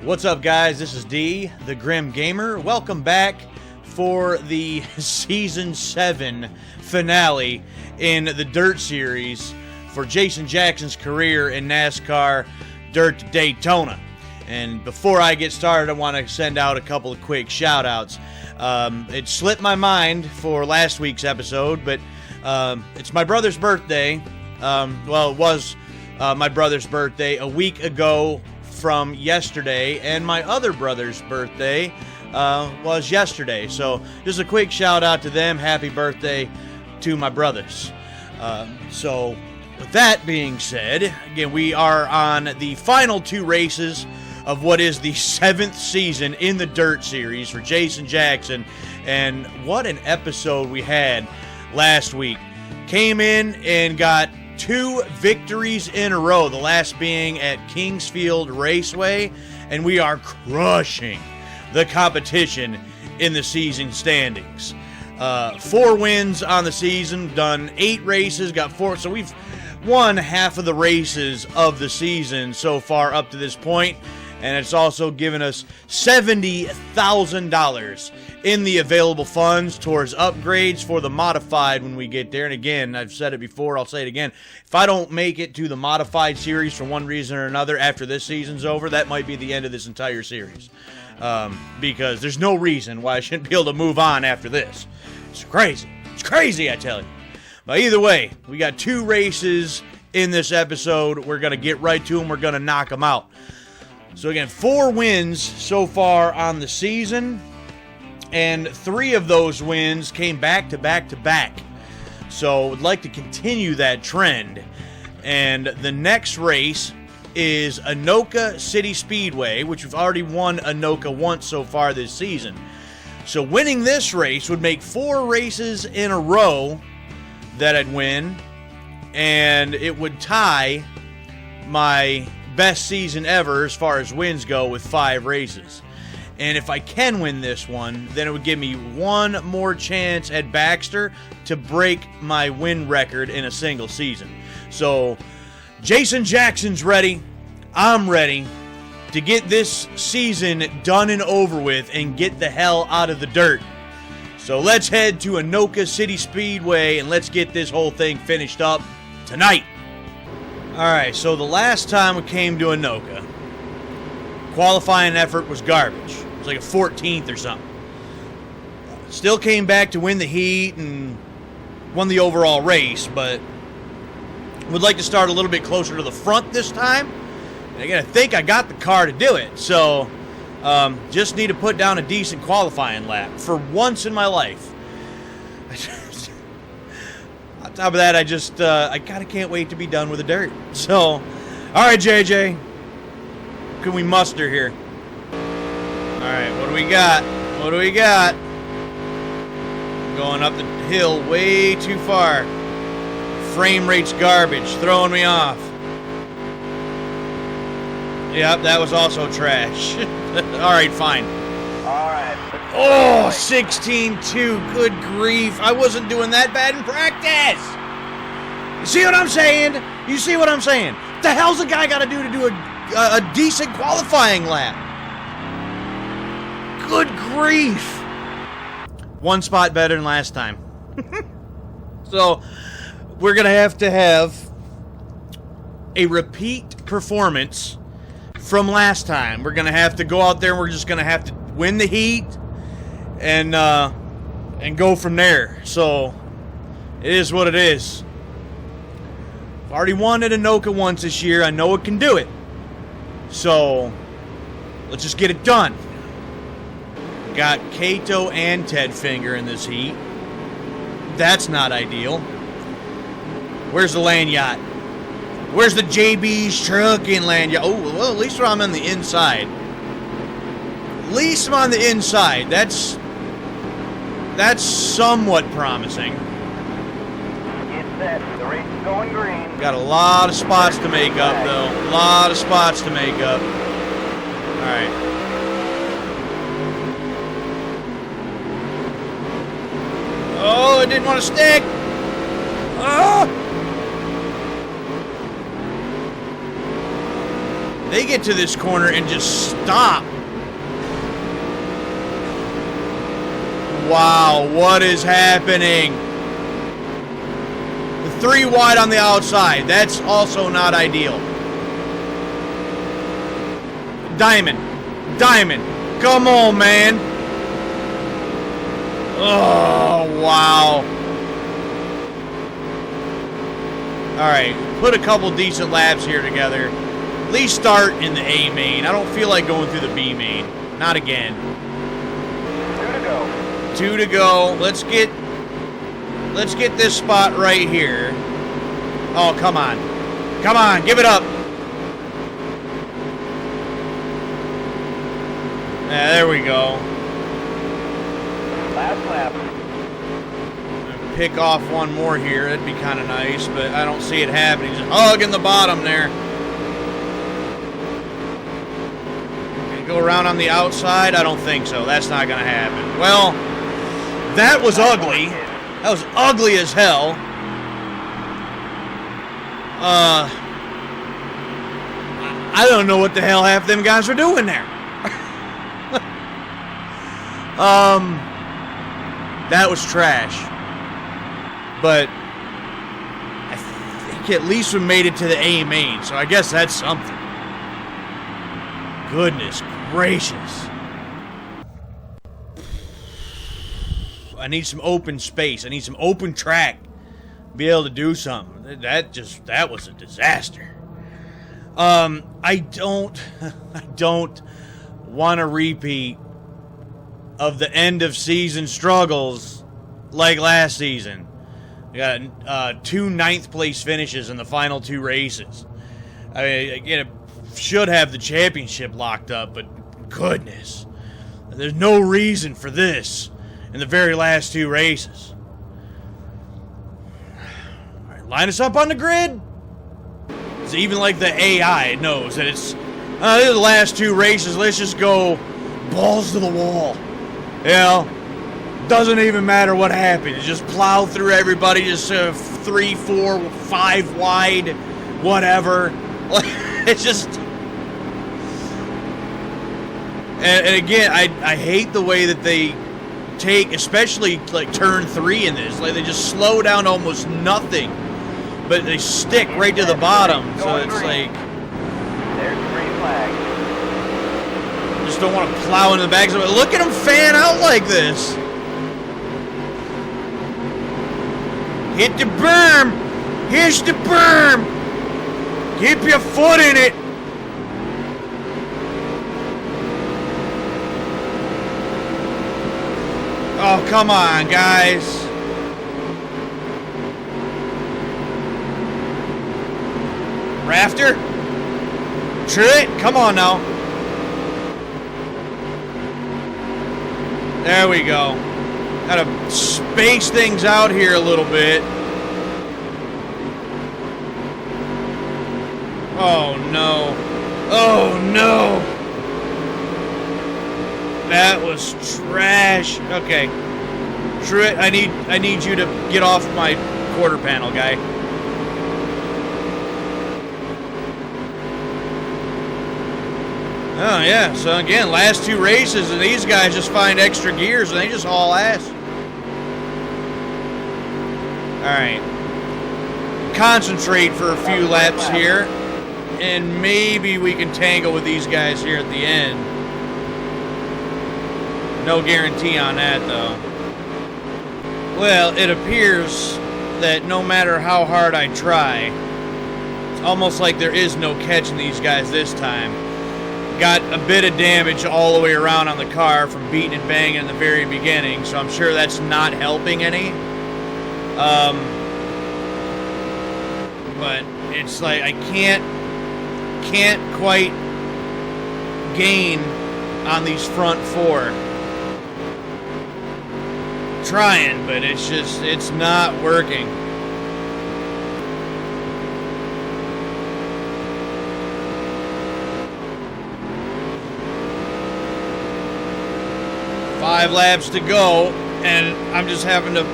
What's up, guys? This is D, the Grim Gamer. Welcome back for the Season 7 finale in the Dirt Series for Jason Jackson's career in NASCAR Dirt to Daytona. And before I get started, I want to send out a couple of quick shout-outs. It slipped my mind for last week's episode, but it's my brother's birthday. Well, it was my brother's birthday a week ago from yesterday, and my other brother's birthday was yesterday. So just a quick shout out to them. Happy birthday to my brothers. So with that being said, again, we are on the final two races of what is the 7th season in the Dirt Series for Jason Jackson. And what an episode we had last week. Came in and got 2 victories in a row, the last being at Kingsfield Raceway, and we are crushing the competition in the season standings. 4 wins on the season, done 8 races, got 4, so we've won half of the races of the season so far up to this point, and it's also given us $70,000 in the available funds towards upgrades for the modified when we get there. And again, I've said it before, I'll say it again. If I don't make it to the modified series for one reason or another after this season's over, that might be the end of this entire series. Because there's no reason why I shouldn't be able to move on after this. It's crazy. It's crazy, I tell you. But either way, we got 2 races in this episode. We're going to get right to them. We're going to knock them out. So again, 4 wins so far on the season, and 3 of those wins came back to back to back. So would like to continue that trend. And the next race is Anoka City Speedway, which we've already won Anoka once so far this season. So winning this race would make 4 races in a row that I'd win, and it would tie my best season ever as far as wins go with 5 races. And if I can win this one, then it would give me one more chance at Baxter to break my win record in a single season. So Jason Jackson's ready. I'm ready to get this season done and over with and get the hell out of the dirt. So let's head to Anoka City Speedway and let's get this whole thing finished up tonight. Alright, so the last time we came to Anoka, qualifying effort was garbage. It was like a 14th or something. Still came back to win the heat and won the overall race, but would like to start a little bit closer to the front this time. And again, I think I got the car to do it, so just need to put down a decent qualifying lap for once in my life. On top of that, I kind of can't wait to be done with the dirt. So, all right, JJ, what can we muster here? All right, what do we got? What do we got? Going up the hill way too far. Frame rate's garbage, throwing me off. Yep, that was also trash. All right, fine. All right. Oh, 16-2. Good grief. I wasn't doing that bad in practice. You see what I'm saying? You see what I'm saying? What the hell's a guy got to do a decent qualifying lap? Good grief. One spot better than last time. So, we're going to have a repeat performance from last time. We're going to have to go out there and we're just going to have to win the heat and go from there. So it is what it is. I've already won at Anoka once this year. I know it can do it. So let's just get it done. Got Kato and Ted Finger in this heat. That's not ideal. Where's the land yacht? Where's the JB's trucking land yacht? Oh, well, at least I'm on the inside. At least I'm on the inside. That's somewhat promising. Get set. The race is going green. Got a lot of spots to make up, though. A lot of spots to make up. All right. Oh, it didn't want to stick. Oh! They get to this corner and just stop. Wow, what is happening? The 3 wide on the outside. That's also not ideal. Diamond. Come on, man. Oh, wow. All right, put a couple decent laps here together. At least start in the A main. I don't feel like going through the B main. Not again. 2 to go. Let's get this spot right here. Oh, come on. Come on, give it up. Yeah, there we go. Last lap. Pick off one more here. That'd be kind of nice, but I don't see it happening. Just hugging the bottom there. Gonna go around on the outside? I don't think so. That's not going to happen. Well, that was ugly. That was ugly as hell. I don't know what the hell half them guys are doing there. That was trash. But I think at least we made it to the A main, so I guess that's something. Goodness gracious. I need some open space. I need some open track to be able to do something. That was a disaster. I don't want a repeat of the end of season struggles like last season. We got 2 9th place finishes in the final 2 races. I mean, again, it should have the championship locked up, but goodness, there's no reason for this in the very last 2 races. All right, line us up on the grid. It's even like the AI knows that it's these are the last 2 races. Let's just go balls to the wall. You know, doesn't even matter what happens. Just plow through everybody. Just 3, 4, 5 wide, whatever. It's just. And again, I hate the way that they take, especially like turn 3 in this. Like they just slow down to almost nothing, but they stick right to the bottom. So it's like. There's the green flag. Just don't want to plow into the back. So look at them fan out like this. Hit the berm. Here's the berm. Keep your foot in it. Oh, come on, guys. Rafter? Truett? Come on now. There we go. Gotta space things out here a little bit. Oh no. Oh no. That was trash. Okay. Truett, I need you to get off my quarter panel, guy. Oh, yeah. So, again, last 2 races, and these guys just find extra gears, and they just haul ass. All right. Concentrate for a few laps here, and maybe we can tangle with these guys here at the end. No guarantee on that, though. Well, it appears that no matter how hard I try, it's almost like there is no catching these guys this time. Got a bit of damage all the way around on the car from beating and banging in the very beginning, so I'm sure that's not helping any. But it's like I can't quite gain on these front 4. Trying, but it's not working. Five laps to go, and I'm just having to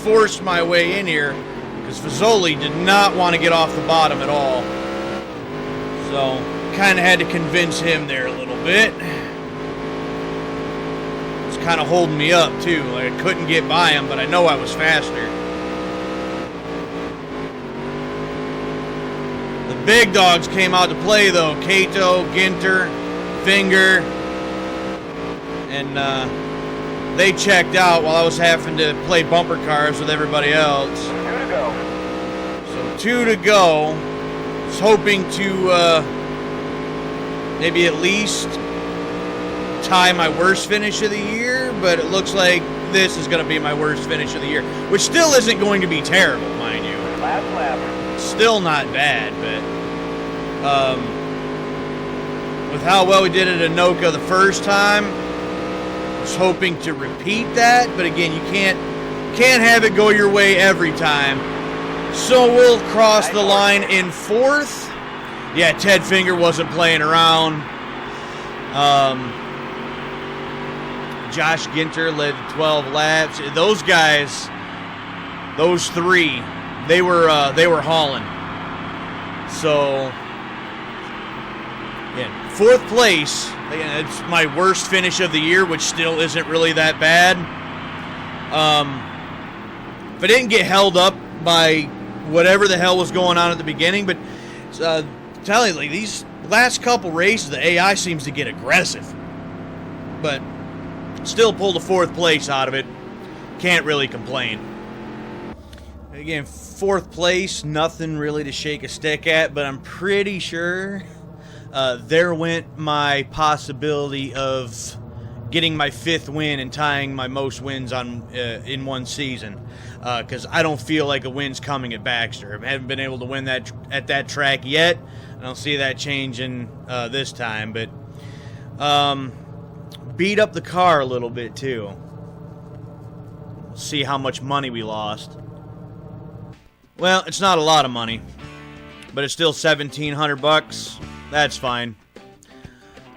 force my way in here because Fazoli did not want to get off the bottom at all. So kind of had to convince him there a little bit. It's kind of holding me up too. Like I couldn't get by him, but I know I was faster. The big dogs came out to play though. Kato, Ginter, Finger, and they checked out while I was having to play bumper cars with everybody else. 2 to go. So 2 to go. I was hoping to maybe at least tie my worst finish of the year, but it looks like this is going to be my worst finish of the year, which still isn't going to be terrible, mind you. Last lap. Still not bad, but with how well we did at Anoka the first time, I was hoping to repeat that, but again, you can't have it go your way every time. So we'll cross the line in 4th. Yeah, Ted Finger wasn't playing around. Josh Ginter led 12 laps. Those guys, those 3, they were hauling. So, yeah, 4th place. Again, it's my worst finish of the year, which still isn't really that bad. If I didn't get held up by whatever the hell was going on at the beginning, but tell you, like, these last couple races, the AI seems to get aggressive. But still pulled a 4th place out of it. Can't really complain. Again, 4th place, nothing really to shake a stick at, but I'm pretty sure there went my possibility of getting my 5th win and tying my most wins on in one season. Because I don't feel like a win's coming at Baxter. I haven't been able to win that at that track yet. I don't see that changing this time, but beat up the car a little bit too. See how much money we lost. Well, it's not a lot of money, but it's still $1,700. That's fine.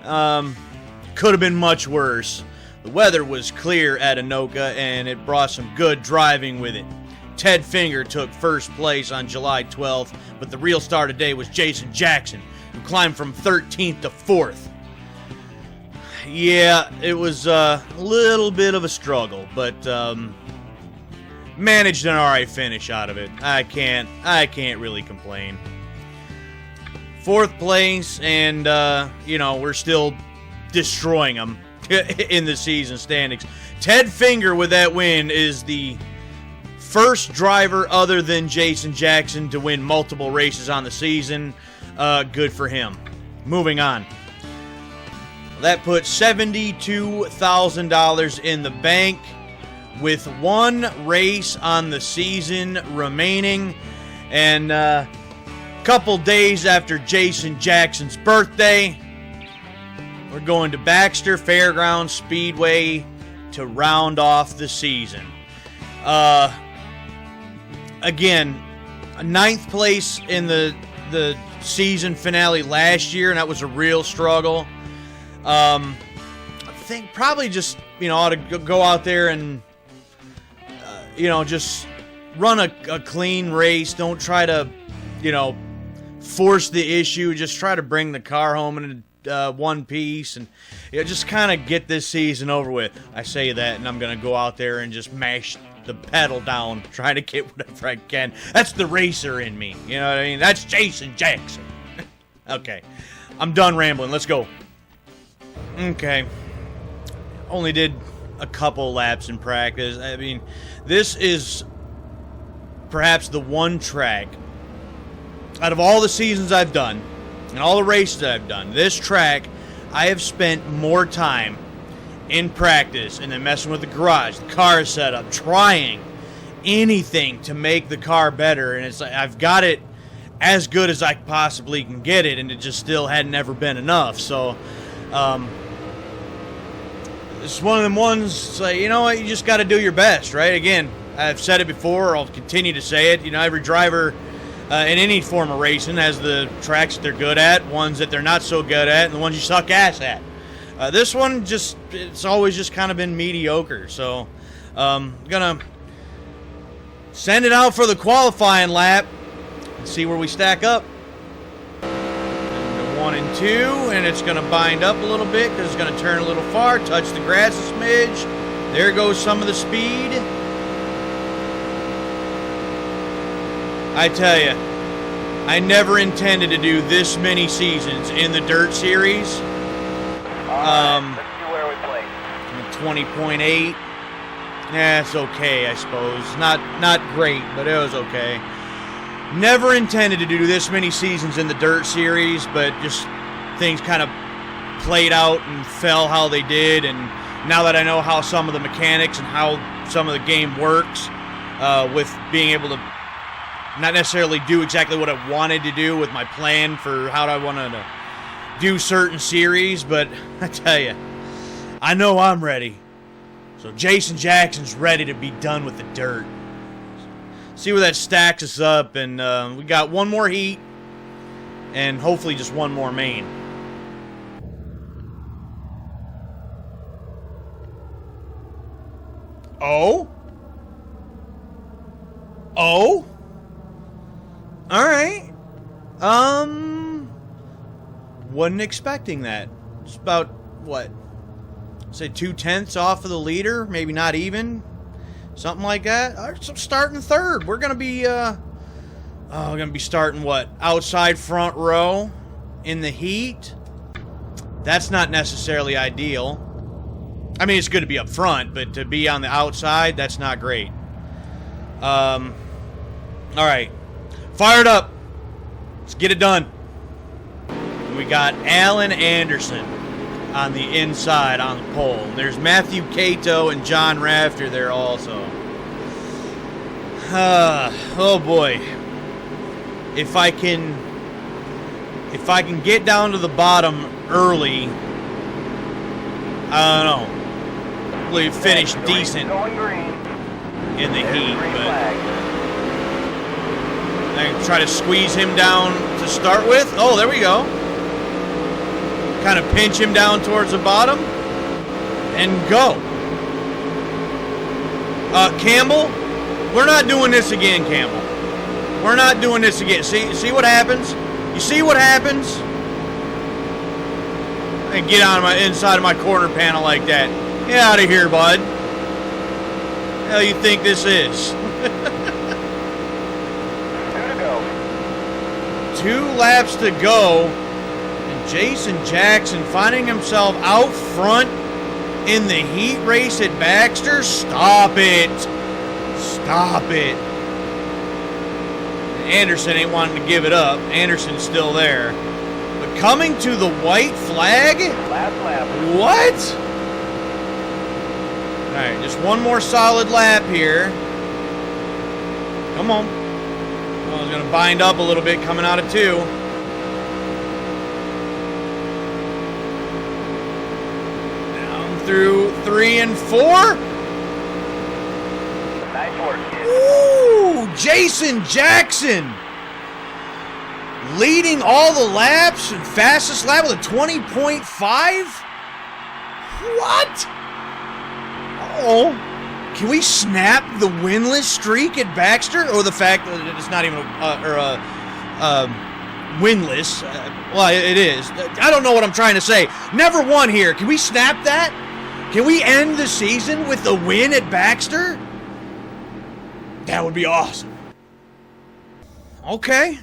Could have been much worse. The weather was clear at Anoka, and it brought some good driving with it. Ted Finger took 1st place on July 12th, but the real star today was Jason Jackson, who climbed from 13th to 4th. Yeah, it was a little bit of a struggle, but managed an alright finish out of it. I can't really complain. 4th place, and we're still destroying them in the season standings. Ted Finger with that win is the first driver other than Jason Jackson to win multiple races on the season. Good for him. Moving on. That puts $72,000 in the bank with 1 race on the season remaining. And a couple days after Jason Jackson's birthday, we're going to Baxter Fairgrounds Speedway to round off the season. Again, 9th place in the season finale last year, and that was a real struggle. I think probably just, ought to go out there and, just run a clean race. Don't try to, force the issue. Just try to bring the car home in one piece and just kind of get this season over with. I say that, and I'm going to go out there and just mash the pedal down, trying to get whatever I can. That's the racer in me. You know what I mean? That's Jason Jackson. Okay. I'm done rambling. Let's go. Okay. Only did a couple laps in practice. I mean, this is perhaps the one track out of all the seasons I've done and all the races I've done, this track, I have spent more time in practice and then messing with the garage, the car setup, trying anything to make the car better. And it's like I've got it as good as I possibly can get it, and it just still hadn't ever been enough. So it's one of them ones, it's like, you know what, you just got to do your best, right? Again, I've said it before, I'll continue to say it. Every driver in any form of racing has the tracks that they're good at, ones that they're not so good at, and the ones you suck ass at. This one, it's always just kind of been mediocre. So I'm going to send it out for the qualifying lap and see where we stack up. And 1 and 2, and it's going to bind up a little bit because it's going to turn a little far, touch the grass a smidge. There goes some of the speed. I tell you, I never intended to do this many seasons in the Dirt Series. Let's see where we place. 20.8. Yeah, it's okay, I suppose. Not great, but it was okay. Never intended to do this many seasons in the Dirt Series, but just things kind of played out and fell how they did. And now that I know how some of the mechanics and how some of the game works, with being able to not necessarily do exactly what I wanted to do with my plan for how I wanted to do certain series, but I tell you, I know I'm ready. So Jason Jackson's ready to be done with the dirt. See where that stacks us up, and we got one more heat, and hopefully just one more main. Oh? Oh? Alright. Wasn't expecting that. It's about, what? Say 2/10 off of the leader, maybe not even. Something like that. All right, so starting third. We're gonna be starting what? Outside front row in the heat. That's not necessarily ideal. I mean, it's good to be up front, but to be on the outside, that's not great. All right, fired up. Let's get it done. We got Alan Anderson on the inside on the pole. And there's Matthew Cato and John Rafter there also. Oh boy. If I can get down to the bottom early, I don't know. Hopefully finish decent in the heat, but I can try to squeeze him down to start with. Oh, there we go. Kind of pinch him down towards the bottom and go. Campbell, we're not doing this again, Campbell. We're not doing this again. See what happens? You see what happens? And get on my inside of my corner panel like that. Get out of here, bud. The hell you think this is? 2 laps to go. Jason Jackson finding himself out front in the heat race at Baxter. Stop it. Stop it. Anderson ain't wanting to give it up. Anderson's still there. But coming to the white flag? Last lap. What? All right, just one more solid lap here. Come on. Oh, it's going to bind up a little bit coming out of 2. Through 3 and 4. Nice work, kid. Ooh, Jason Jackson leading all the laps and fastest lap with a 20.5. What? Oh, can we snap the winless streak at Baxter, or the fact that it's not even winless? Well, it is. I don't know what I'm trying to say. Never won here. Can we snap that? Can we end the season with a win at Baxter? That would be awesome. Okay.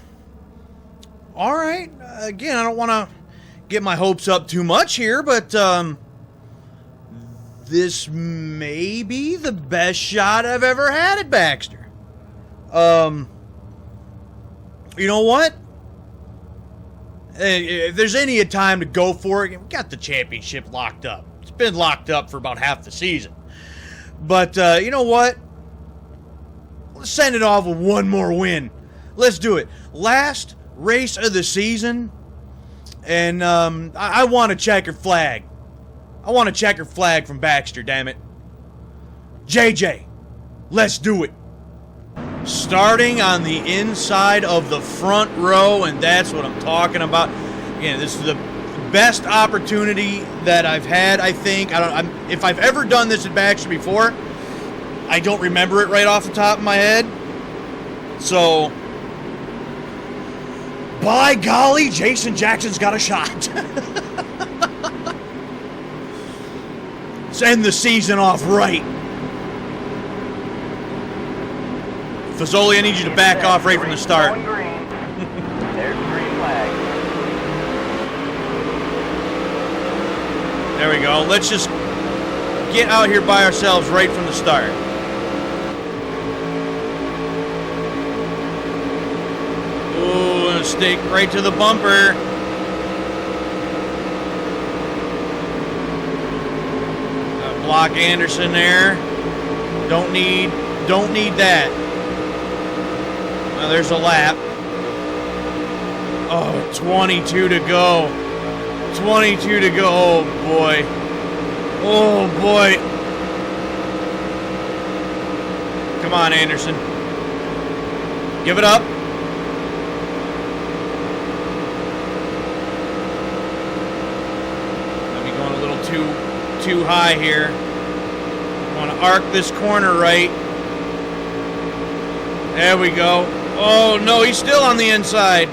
All right. Again, I don't want to get my hopes up too much here, but this may be the best shot I've ever had at Baxter. You know what? If there's any time to go for it, we got the championship locked up. It's been locked up for about half the season. But you know what? Let's send it off with one more win. Let's do it. Last race of the season, and I want a checkered flag. I want a checkered flag from Baxter, damn it. JJ, let's do it. Starting on the inside of the front row, and that's what I'm talking about. Again, this is the best opportunity that I've had, I think. If I've ever done this at Baxter before, I don't remember it right off the top of my head. So, by golly, Jason Jackson's got a shot. Let's end the season off right. Fazoli, I need you to back off right from the start. Green. There's the green flag. There we go. Let's just get out here by ourselves right from the start. Ooh, stick right to the bumper. Block Anderson there. Don't need that. Now there's a lap. Oh, 22 to go. 22 to go. Oh, boy. Oh, boy. Come on, Anderson. Give it up. Let me go a little too high here. I want to arc this corner right. There we go. Oh, no, he's still on the inside.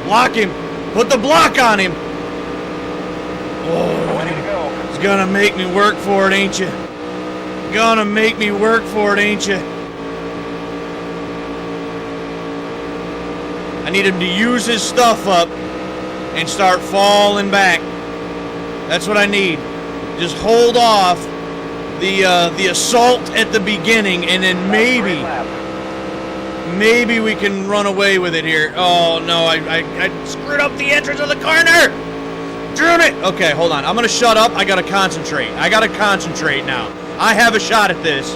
Block him. Put the block on him. Oh, Way to go. he's gonna make me work for it, ain't you? Gonna make me work for it, ain't you? I need him to use his stuff up and start falling back. That's what I need. Just hold off the assault at the beginning, and then maybe we can run away with it here. Oh no, I screwed up the entrance of the corner. Damn it. Okay, hold on. I'm gonna shut up. I gotta concentrate. Now. I have a shot at this.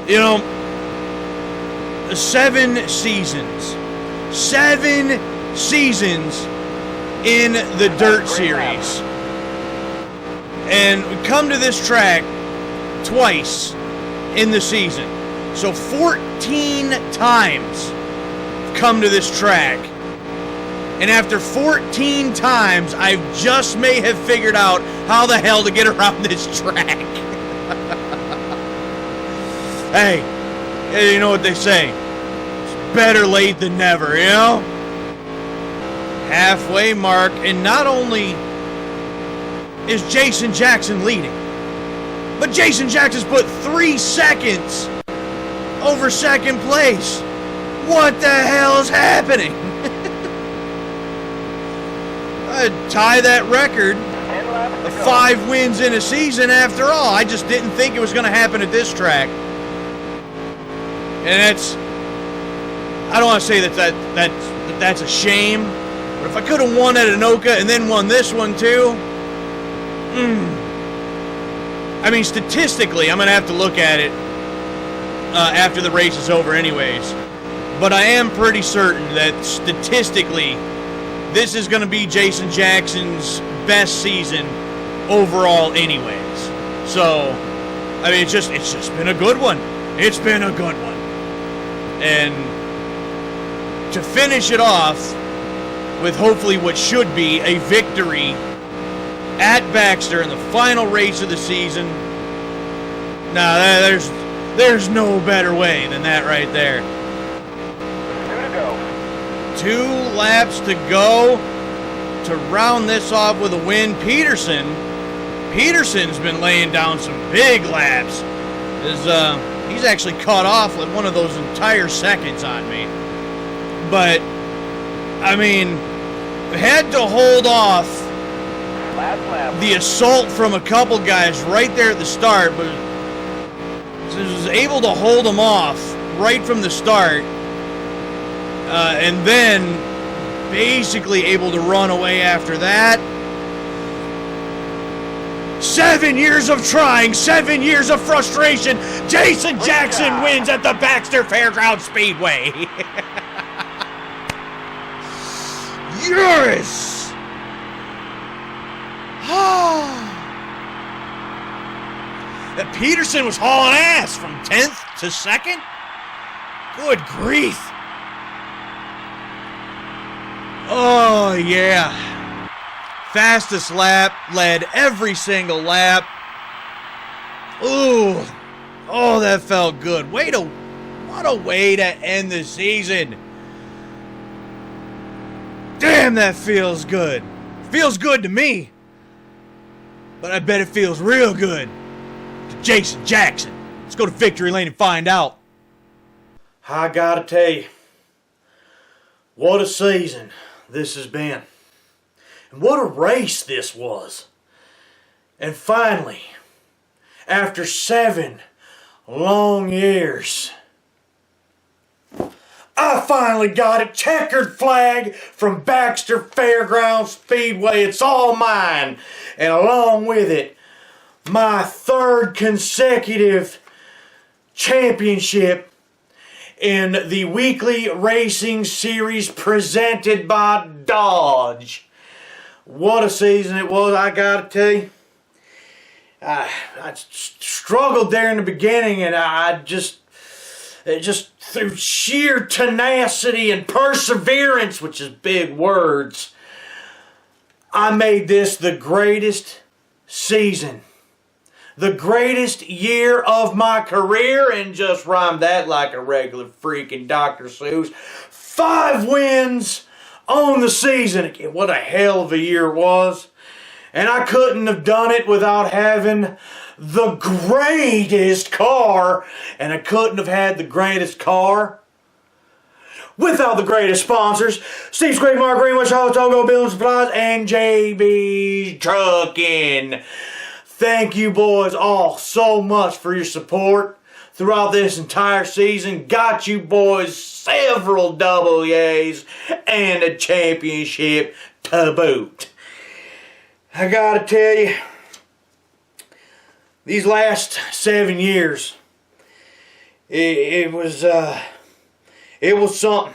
You know, 7 seasons. 7 seasons in the Dirt Series. And we come to this track twice in the season. So 14 times come to this track. And after 14 times, I just may have figured out how the hell to get around this track. Hey, you know what they say. It's better late than never, you know? Halfway mark, and not only is Jason Jackson leading, but Jason Jackson's put 3 seconds over second place. What the hell is happening? I'd tie that record of 5 wins in a season after all. I just didn't think it was going to happen at this track. And I don't want to say that's a shame, but if I could have won at Anoka and then won this one too, I mean, statistically, I'm going to have to look at it after the race is over anyways. But I am pretty certain that statistically, this is going to be Jason Jackson's best season overall anyways. So, I mean, it's just been a good one. It's been a good one. And to finish it off with hopefully what should be a victory at Baxter in the final race of the season. Nah, there's no better way than that right there. 2 to go. 2 laps to go to round this off with a win. Peterson's been laying down some big laps. He's actually cut off like one of those entire seconds on me. But, I mean, had to hold off the assault from a couple guys right there at the start, but was able to hold them off right from the start, and then basically able to run away after that. 7 years of trying, 7 years of frustration. Jason Jackson wins at the Baxter Fairgrounds Speedway. Yes! That Peterson was hauling ass from 10th to 2nd? Good grief. Oh, yeah. Fastest lap, led every single lap. Ooh. Oh, that felt good. Way to What a way to end the season. Damn, that feels good. Feels good to me. But I bet it feels real good to Jason Jackson. Let's go to Victory Lane and find out. I gotta tell you, what a season this has been. And what a race this was. And finally, after 7 long years, I finally got a checkered flag from Baxter Fairgrounds Speedway. It's all mine. And along with it, my 3rd consecutive championship in the Weekly Racing Series presented by Dodge. What a season it was, I gotta tell you. I struggled there in the beginning, and I just through sheer tenacity and perseverance, which is big words, I made this the greatest season, the greatest year of my career, and just rhymed that like a regular freaking Dr. Seuss. 5 wins on the season. What a hell of a year it was. And I couldn't have done it without having the greatest car. And I couldn't have had the greatest car without the greatest sponsors. Steve Squig, Mark Greenwood, Charlotte Togo, Building Supplies, and JB's Trucking. Thank you boys all so much for your support throughout this entire season. Got you boys several W's and a championship to boot. I gotta tell you, these last 7 years, it was something.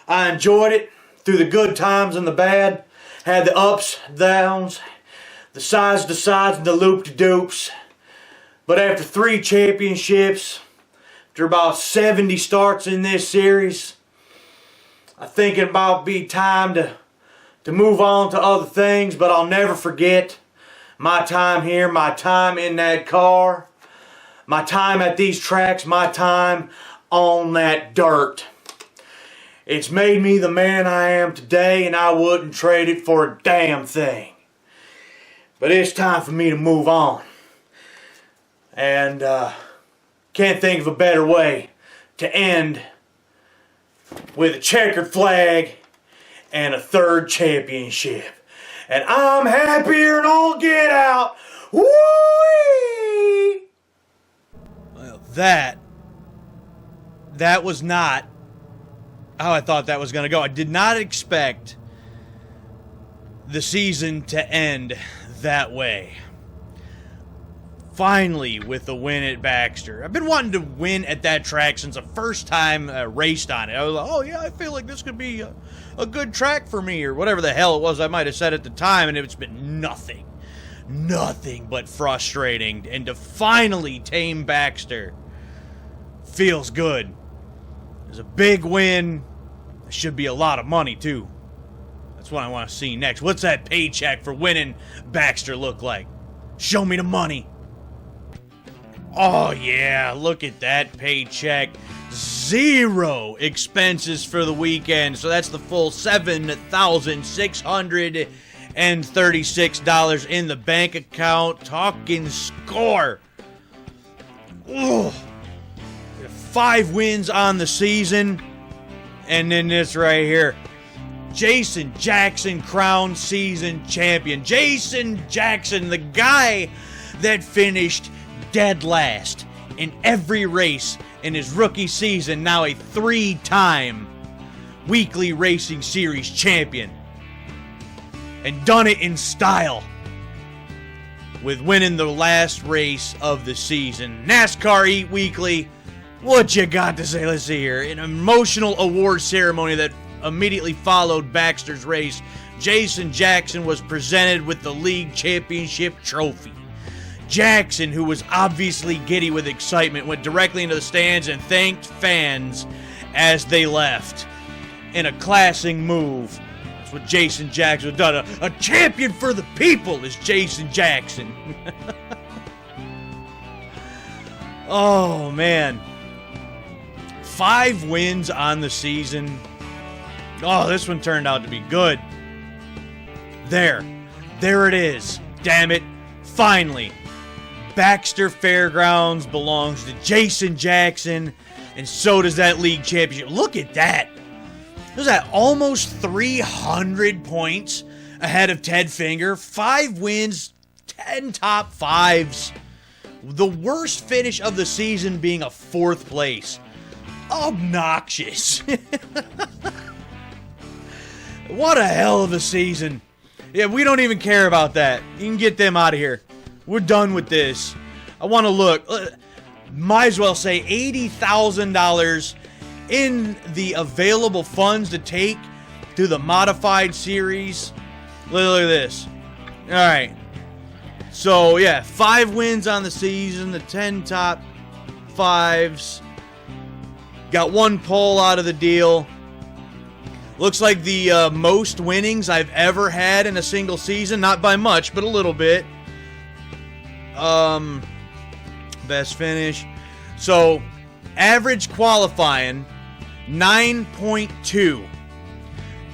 I enjoyed it through the good times and the bad. Had the ups, downs, the sides to sides, and the loop to doops. But after 3 championships, after about 70 starts in this series, I think it about be time to move on to other things, but I'll never forget my time here, my time in that car, my time at these tracks, my time on that dirt. It's made me the man I am today, and I wouldn't trade it for a damn thing. But it's time for me to move on. And can't think of a better way to end with a checkered flag and a 3rd championship. And I'm happier than all get out. Woo-wee! Well, that was not how I thought that was going to go. I did not expect the season to end that way. Finally, with the win at Baxter. I've been wanting to win at that track since the first time I raced on it. I was like, oh yeah, I feel like this could be a good track for me, or whatever the hell it was I might have said at the time, and it's been nothing but frustrating. And to finally tame Baxter feels good. It's a big win. It should be a lot of money too. That's what I want to see next. What's that paycheck for winning Baxter look like? Show me the money. Oh yeah, look at that paycheck. 0 expenses for the weekend. So that's the full $7,636 in the bank account. Talking score. Ugh. 5 wins on the season. And then this right here. Jason Jackson crowned season champion. Jason Jackson, the guy that finished dead last in every race in his rookie season, now a 3-time Weekly Racing Series champion. And done it in style with winning the last race of the season. NASCAR Eat Weekly, what you got to say? Let's see here. An emotional award ceremony that immediately followed Baxter's race. Jason Jackson was presented with the league championship trophy. Jackson, who was obviously giddy with excitement, went directly into the stands and thanked fans as they left. In a classic move. That's what Jason Jackson has done. A champion for the people is Jason Jackson. Oh, man. 5 wins on the season. Oh, this one turned out to be good. There it is. Damn it. Finally. Baxter Fairgrounds belongs to Jason Jackson, and so does that league championship. Look at that. There's that almost 300 points ahead of Ted Finger. 5 wins, 10 top 5s. The worst finish of the season being a 4th place. Obnoxious. What a hell of a season. Yeah, we don't even care about that. You can get them out of here. We're done with this. I want to look. Might as well say $80,000 in the available funds to take to the modified series. Look at this. All right. So, yeah, 5 wins on the season, the 10 top 5s. Got 1 pole out of the deal. Looks like the most winnings I've ever had in a single season. Not by much, but a little bit. Best finish. So, average qualifying, 9.2.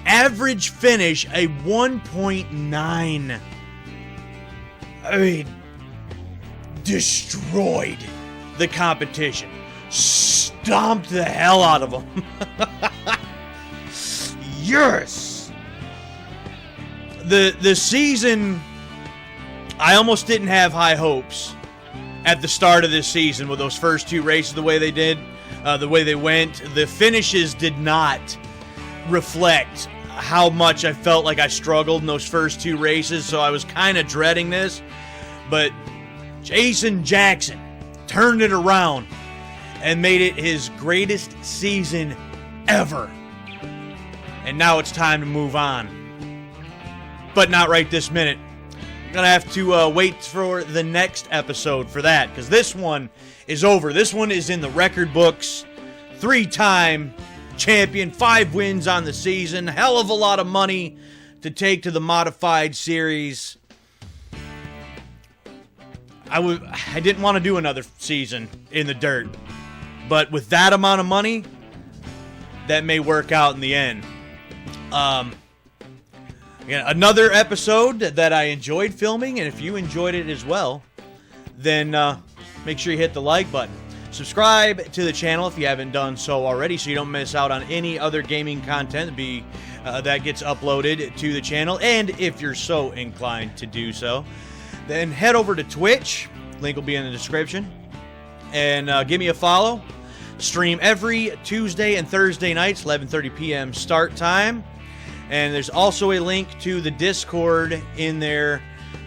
Average finish, a 1.9. I mean, destroyed the competition. Stomped the hell out of them. Yes! The season, I almost didn't have high hopes at the start of this season with those first 2 races the way they did, the way they went. The finishes did not reflect how much I felt like I struggled in those first 2 races, so I was kind of dreading this. But Jason Jackson turned it around and made it his greatest season ever. And now it's time to move on. But not right this minute. I'm going to have to wait for the next episode for that, because this one is over. This one is in the record books. 3-time champion, 5 wins on the season. Hell of a lot of money to take to the modified series. I didn't want to do another season in the dirt. But with that amount of money, that may work out in the end. Again, another episode that I enjoyed filming, and if you enjoyed it as well, then make sure you hit the like button. Subscribe to the channel if you haven't done so already, so you don't miss out on any other gaming content that gets uploaded to the channel. And if you're so inclined to do so, then head over to Twitch. Link will be in the description. And give me a follow. Stream every Tuesday and Thursday nights, 11:30 p.m. start time. And there's also a link to the Discord in there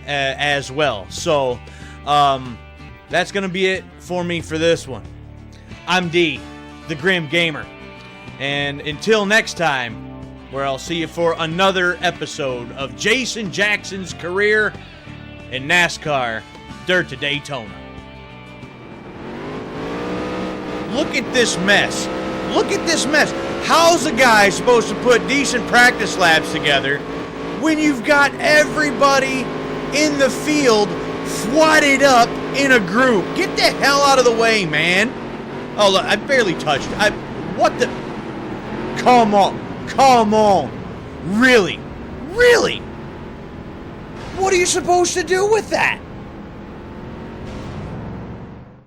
as well. So that's going to be it for me for this one. I'm D, the Grim Gamer. And until next time, where I'll see you for another episode of Jason Jackson's career in NASCAR Dirt to Daytona. Look at this mess. Look at this mess. How's a guy supposed to put decent practice laps together when you've got everybody in the field wadded up in a group? Get the hell out of the way, man. Oh, look, I barely touched it. What the? Come on. Come on. Really? Really? What are you supposed to do with that?